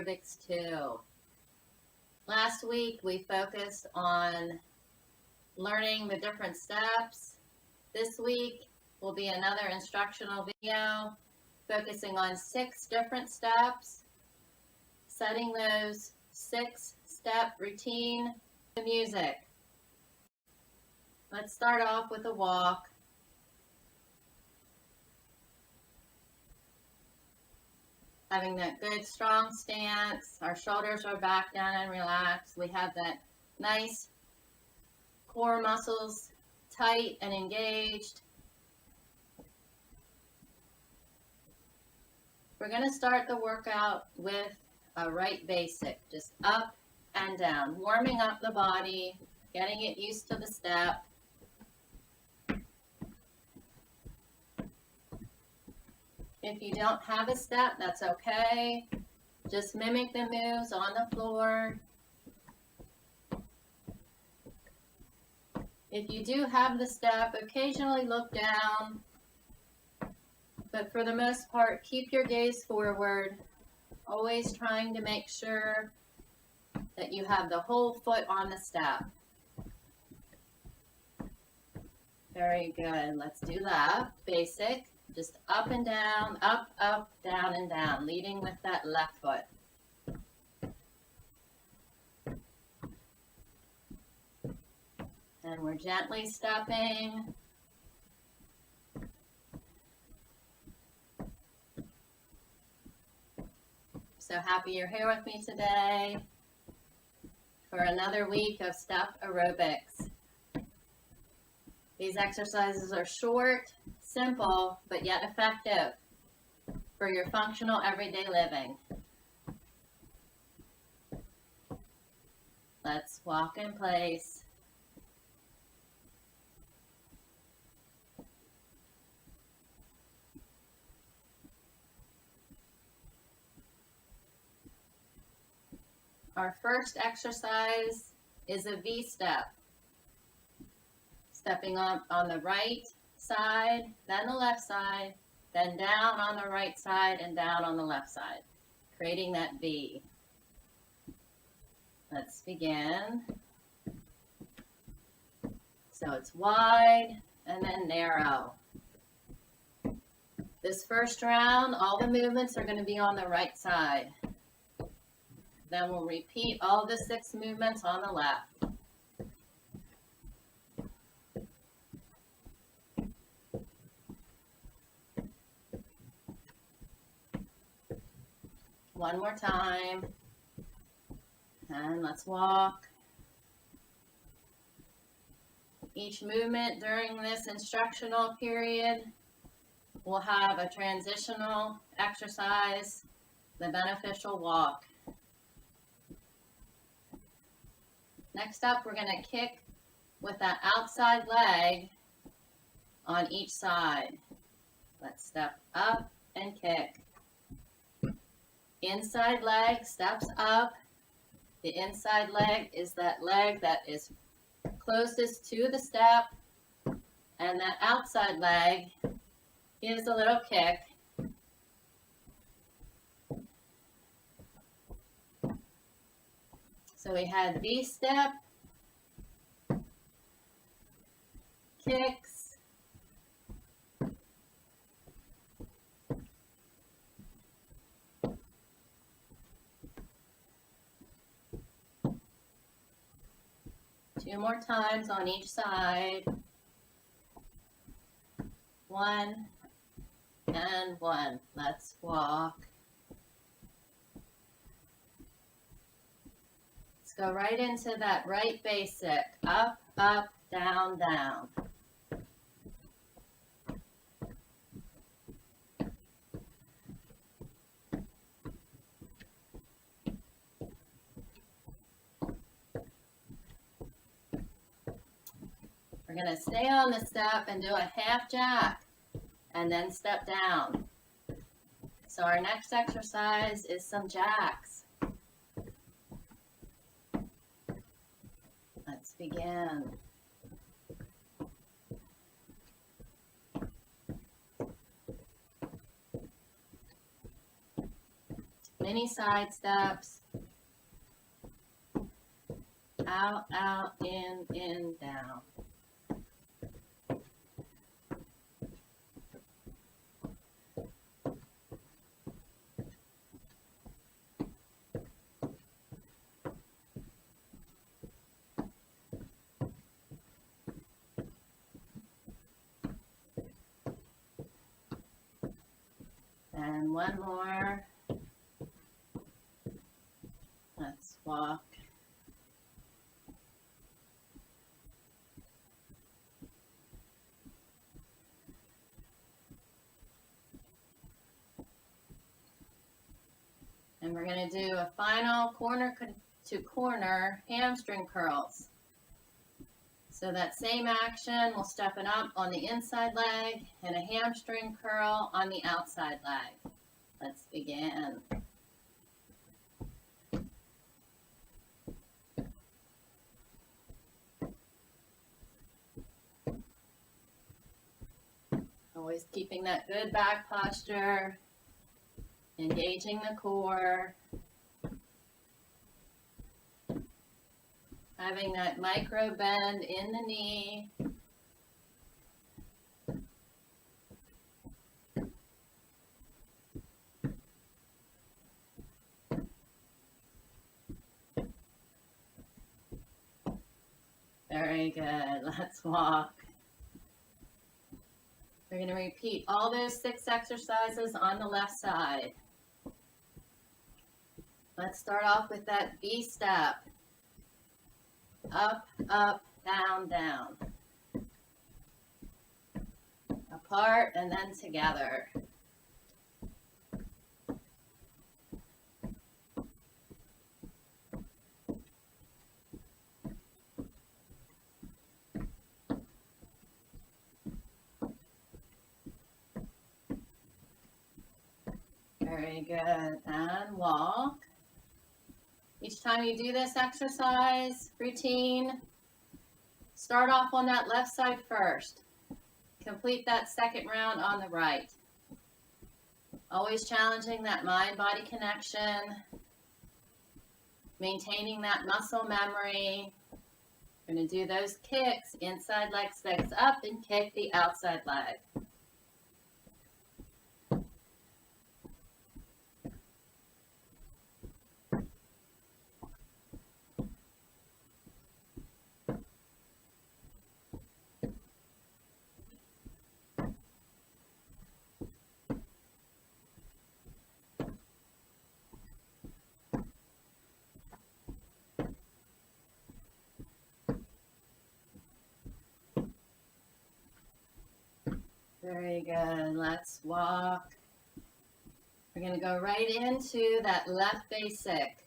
aerobics too. Last week we focused on learning the different steps. This week will be another instructional video focusing on 6 different steps, setting those 6-step routine to music. Let's start off with a walk. Having that good strong stance, our shoulders are back down and relaxed. We have that nice core muscles tight and engaged. We're going to start the workout with a right basic, just up and down, warming up the body, getting it used to the step. If you don't have a step, that's okay. Just mimic the moves on the floor. If you do have the step, occasionally look down. But for the most part, keep your gaze forward, always trying to make sure that you have the whole foot on the step. Very good. Let's do left, basic. Just up and down, up, up, down, and down, leading with that left foot. And we're gently stepping. So happy you're here with me today for another week of step aerobics. These exercises are short, simple, but yet effective for your functional everyday living. Let's walk in place. Our first exercise is a V-step. Stepping up on the right side, then the left side, then down on the right side and down on the left side, creating that V. Let's begin. So it's wide and then narrow. This first round, all the movements are going to be on the right side. Then we'll repeat all the 6 movements on the left. One more time. And let's walk. Each movement during this instructional period will have a transitional exercise, the beneficial walk. Next up, we're going to kick with that outside leg on each side. Let's step up and kick. Inside leg steps up. The inside leg is that leg that is closest to the step, and that outside leg gives a little kick. So we had V-step, kicks, two more times on each side. 1 and 1. Let's walk. Go right into that right basic. Up, up, down, down. We're going to stay on the step and do a half jack and then step down. So our next exercise is some jacks. Let's begin. mini side steps. Out, out, in, down. And one more. Let's walk. And we're going to do a final corner to corner hamstring curls. So that same action, we'll step it up on the inside leg and a hamstring curl on the outside leg. Let's begin. Always keeping that good back posture, engaging the core, having that micro bend in the knee. Very good. Let's walk. We're going to repeat all those 6 exercises on the left side. Let's start off with that V step. Up, up, down, down. Apart and then together. Very good. And walk. Each time you do this exercise routine, start off on that left side first. Complete that second round on the right. Always challenging that mind-body connection, maintaining that muscle memory. We're going to do those kicks, inside leg sticks up and kick the outside leg. Very good. Let's walk. We're going to go right into that left basic.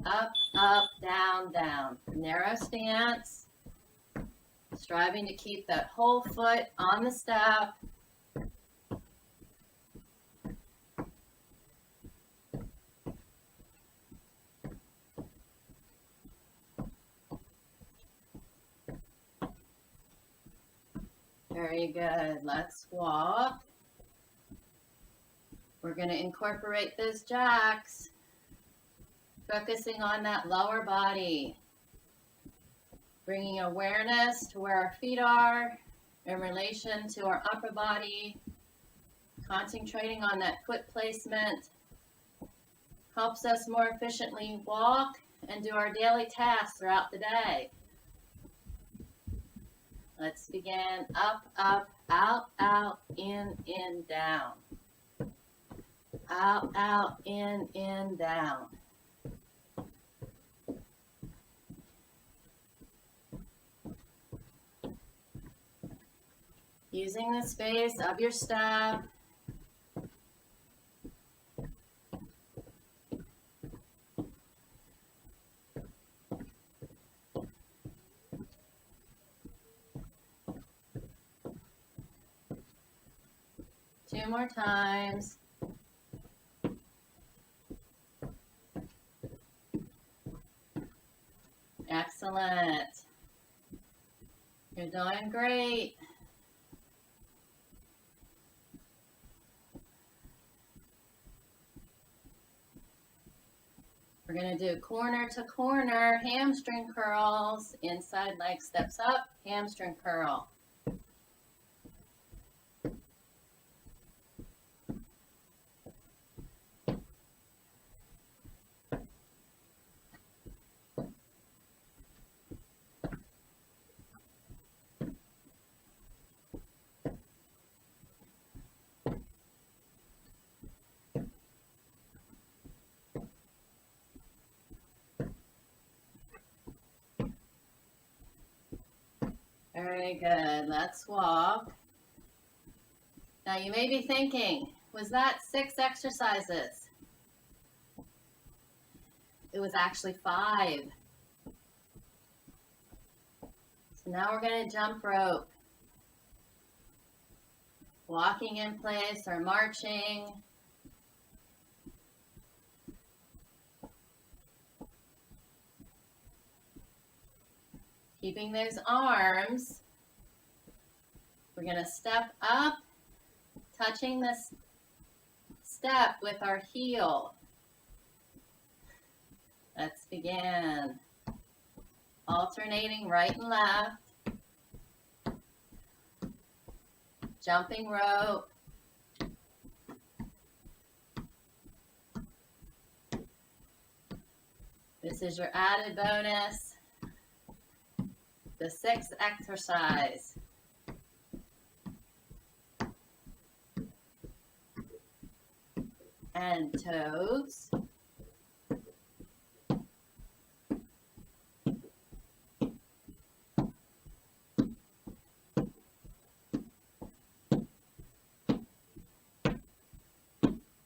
Up, up, down, down. Narrow stance. Striving to keep that whole foot on the step. Very good. Let's walk. We're going to incorporate those jacks, focusing on that lower body, bringing awareness to where our feet are in relation to our upper body, concentrating on that foot placement, helps us more efficiently walk and do our daily tasks throughout the day. Let's begin. Up, up, out, out, in, down. Out, out, in, down. Using the space of your step. Two more times. Excellent. You're doing great. We're going to do corner to corner hamstring curls. Inside leg steps up, hamstring curl. Very good. Let's walk. Now you may be thinking, was that 6 exercises? It was actually 5. So now we're going to jump rope. Walking in place or marching. Keeping those arms. We're going to step up, touching this step with our heel. Let's begin. Alternating right and left. Jumping rope. This is your added bonus. The 6th exercise. And toes.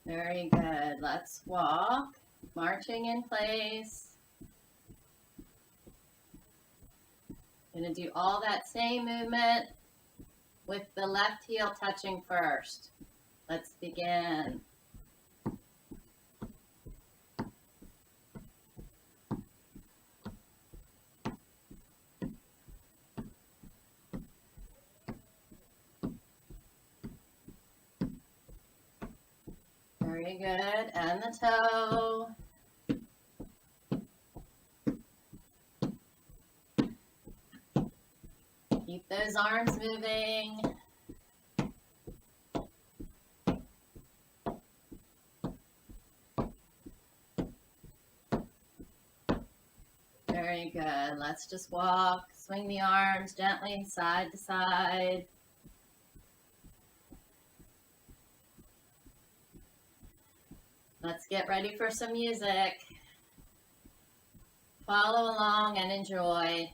Very good. Let's walk, marching in place. Going to do all that same movement with the left heel touching first. Let's begin. Very good. And the toe. Keep those arms moving. Very good. Let's just walk. Swing the arms gently side to side. Let's get ready for some music. Follow along and enjoy.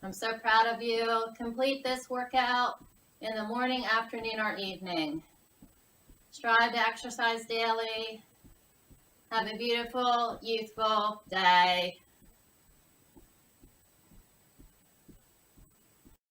I'm so proud of you. Complete this workout in the morning, afternoon, or evening. Strive to exercise daily. Have a beautiful, youthful day.